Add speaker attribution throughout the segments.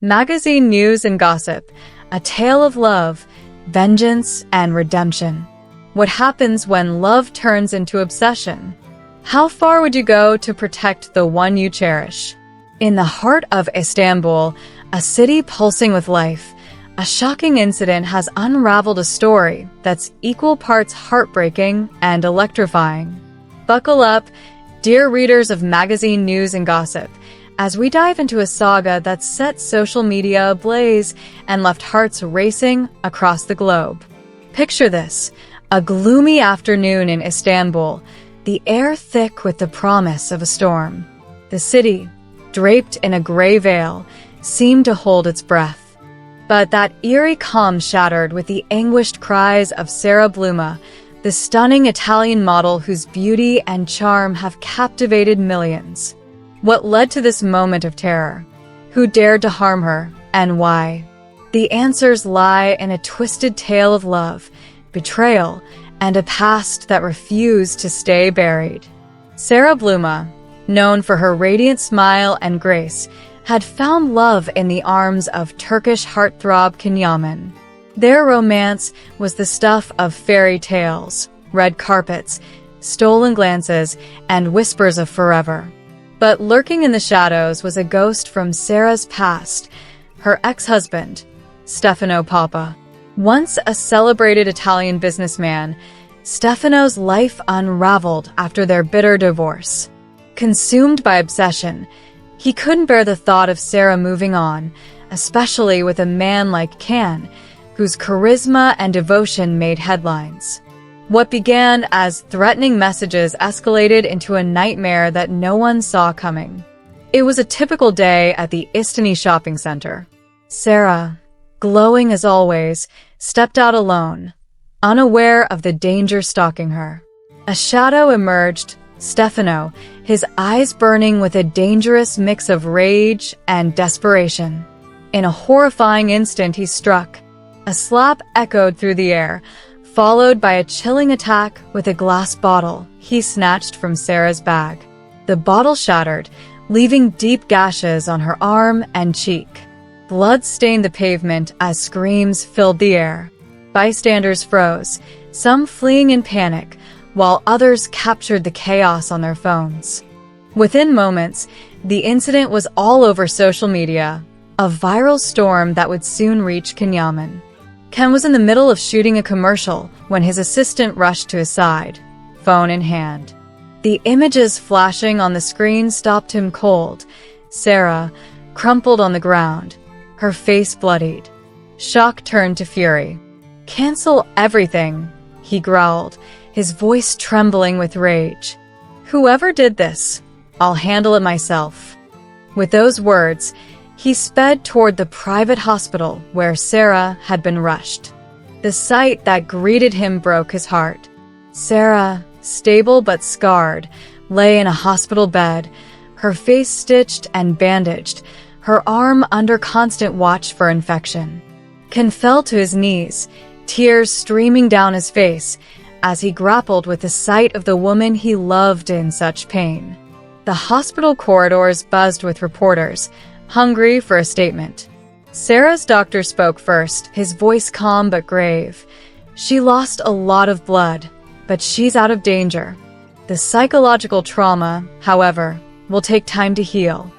Speaker 1: Magazine news and gossip, a tale of love, vengeance, and redemption. What happens when love turns into obsession? How far would you go to protect the one you cherish? In the heart of Istanbul, a city pulsing with life, a shocking incident has unraveled a story that's equal parts heartbreaking and electrifying. Buckle up, dear readers of magazine news and gossip, as we dive into a saga that set social media ablaze and left hearts racing across the globe. Picture this, a gloomy afternoon in Istanbul, the air thick with the promise of a storm. The city, draped in a gray veil, seemed to hold its breath. But that eerie calm shattered with the anguished cries of Sara, the stunning Italian model whose beauty and charm have captivated millions. What led to this moment of terror? Who dared to harm her, and why? The answers lie in a twisted tale of love, betrayal, and a past that refused to stay buried. Sara, known for her radiant smile and grace, had found love in the arms of Turkish heartthrob Condemn. Their romance was the stuff of fairy tales, red carpets, stolen glances, and whispers of forever. But lurking in the shadows was a ghost from Sara's past, her ex-husband, Stephano. Once a celebrated Italian businessman, Stephano's life unraveled after their bitter divorce. Consumed by obsession, he couldn't bear the thought of Sara moving on, especially with a man like Can, whose charisma and devotion made headlines. What began as threatening messages escalated into a nightmare that no one saw coming. It was a typical day at the Istanbul shopping center. Sara, glowing as always, stepped out alone, unaware of the danger stalking her. A shadow emerged, Stephano, his eyes burning with a dangerous mix of rage and desperation. In a horrifying instant he struck. A slap echoed through the air, followed by a chilling attack with a glass bottle he snatched from Sara's bag. The bottle shattered, leaving deep gashes on her arm and cheek. Blood stained the pavement as screams filled the air. Bystanders froze, some fleeing in panic, while others captured the chaos on their phones. Within moments, the incident was all over social media, a viral storm that would soon reach Condemn. Ken was in the middle of shooting a commercial when his assistant rushed to his side, phone in hand. The images flashing on the screen stopped him cold. Sara, crumpled on the ground, her face bloodied. Shock turned to fury. "Cancel everything," he growled, his voice trembling with rage. "Whoever did this, I'll handle it myself." With those words, he sped toward the private hospital where Sara had been rushed. The sight that greeted him broke his heart. Sara, stable but scarred, lay in a hospital bed, her face stitched and bandaged, her arm under constant watch for infection. Ken fell to his knees, tears streaming down his face, as he grappled with the sight of the woman he loved in such pain. The hospital corridors buzzed with reporters, hungry for a statement. Sara's doctor spoke first, his voice calm but grave. "She lost a lot of blood, but she's out of danger. The psychological trauma, however, will take time to heal."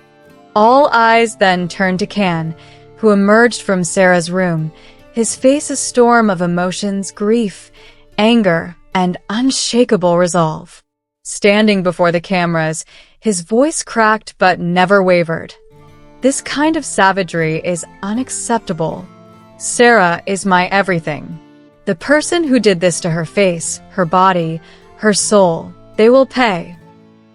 Speaker 1: All eyes then turned to Can, who emerged from Sara's room, his face a storm of emotions, grief, anger, and unshakable resolve. Standing before the cameras, his voice cracked but never wavered. "This kind of savagery is unacceptable. Sara is my everything. The person who did this to her face, her body, her soul, they will pay."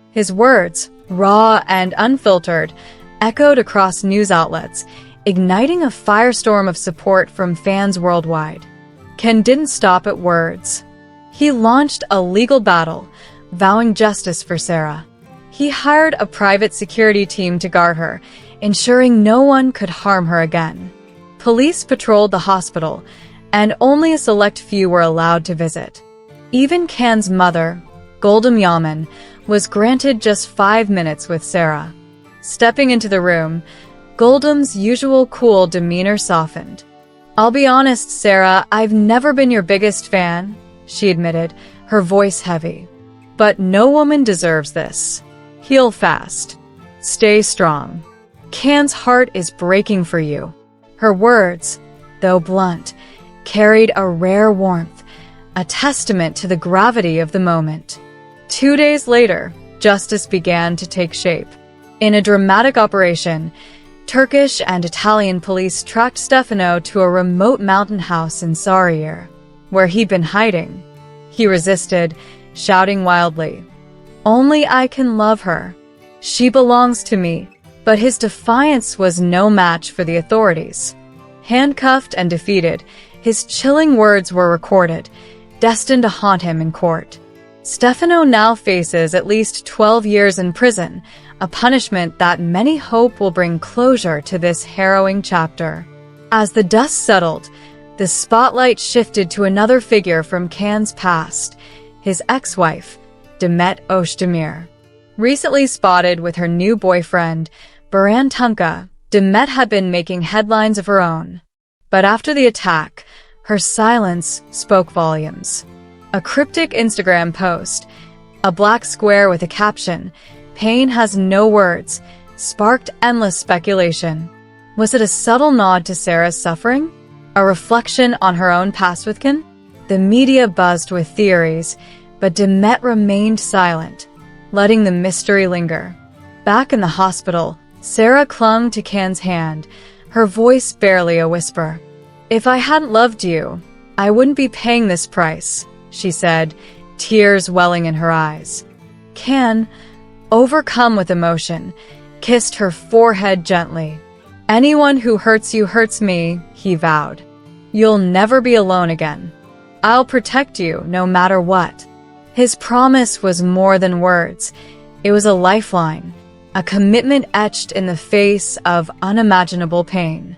Speaker 1: His words, raw and unfiltered, echoed across news outlets, igniting a firestorm of support from fans worldwide. Ken didn't stop at words. He launched a legal battle, vowing justice for Sara. He hired a private security team to guard her, ensuring no one could harm her again. Police patrolled the hospital, and only a select few were allowed to visit. Even Can's mother, Condemn, was granted just 5 minutes with Sara. Stepping into the room, Condemn's usual cool demeanor softened. "I'll be honest, Sara, I've never been your biggest fan," she admitted, her voice heavy. "But no woman deserves this. Heal fast. Stay strong. Can's heart is breaking for you." Her words, though blunt, carried a rare warmth, a testament to the gravity of the moment. 2 days later, justice began to take shape. In a dramatic operation, Turkish and Italian police tracked Stephano to a remote mountain house in Sara, where he'd been hiding. He resisted, shouting wildly, "Only I can love her. She belongs to me." But his defiance was no match for the authorities. Handcuffed and defeated, his chilling words were recorded, destined to haunt him in court. Stephano now faces at least 12 years in prison, a punishment that many hope will bring closure to this harrowing chapter. As the dust settled, the spotlight shifted to another figure from Can's past, his ex-wife, Demet Özdemir. Recently spotted with her new boyfriend, Baran Tunca, Demet had been making headlines of her own. But after the attack, her silence spoke volumes. A cryptic Instagram post, a black square with a caption, "Pain has no words," sparked endless speculation. Was it a subtle nod to Sara's suffering? A reflection on her own past with Can? The media buzzed with theories, but Demet remained silent, letting the mystery linger. Back in the hospital, Sara clung to Can's hand, her voice barely a whisper. "If I hadn't loved you, I wouldn't be paying this price," she said, tears welling in her eyes. Can, overcome with emotion, kissed her forehead gently. "Anyone who hurts you hurts me," he vowed. "You'll never be alone again. I'll protect you no matter what." His promise was more than words. It was a lifeline, a commitment etched in the face of unimaginable pain.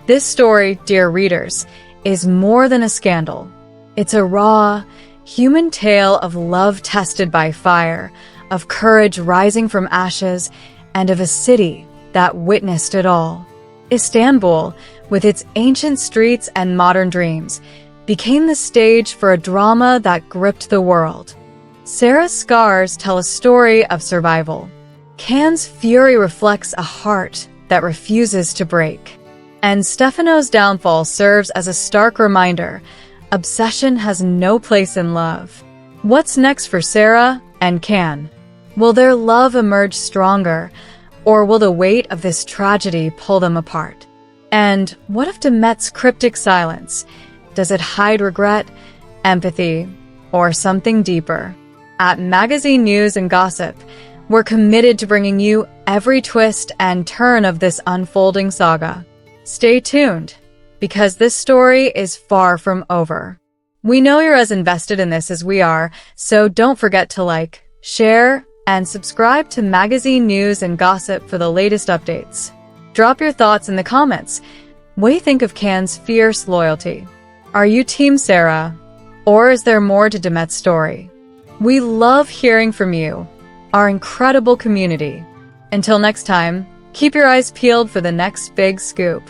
Speaker 1: This story, dear readers, is more than a scandal. It's a raw, human tale of love tested by fire, of courage rising from ashes, and of a city that witnessed it all. Istanbul, with its ancient streets and modern dreams, became the stage for a drama that gripped the world. Sara's scars tell a story of survival. Can's fury reflects a heart that refuses to break. And Stephano's downfall serves as a stark reminder: obsession has no place in love. What's next for Sara and Can? Will their love emerge stronger, or will the weight of this tragedy pull them apart? And what of Demet's cryptic silence? Does it hide regret, empathy, or something deeper? At Magazine News and Gossip, we're committed to bringing you every twist and turn of this unfolding saga. Stay tuned, because this story is far from over. We know you're as invested in this as we are, so don't forget to like, share, and subscribe to Magazine News and Gossip for the latest updates. Drop your thoughts in the comments. What do you think of Can's fierce loyalty? Are you Team Sara, or is there more to Demet's story? We love hearing from you, our incredible community. Until next time, keep your eyes peeled for the next big scoop.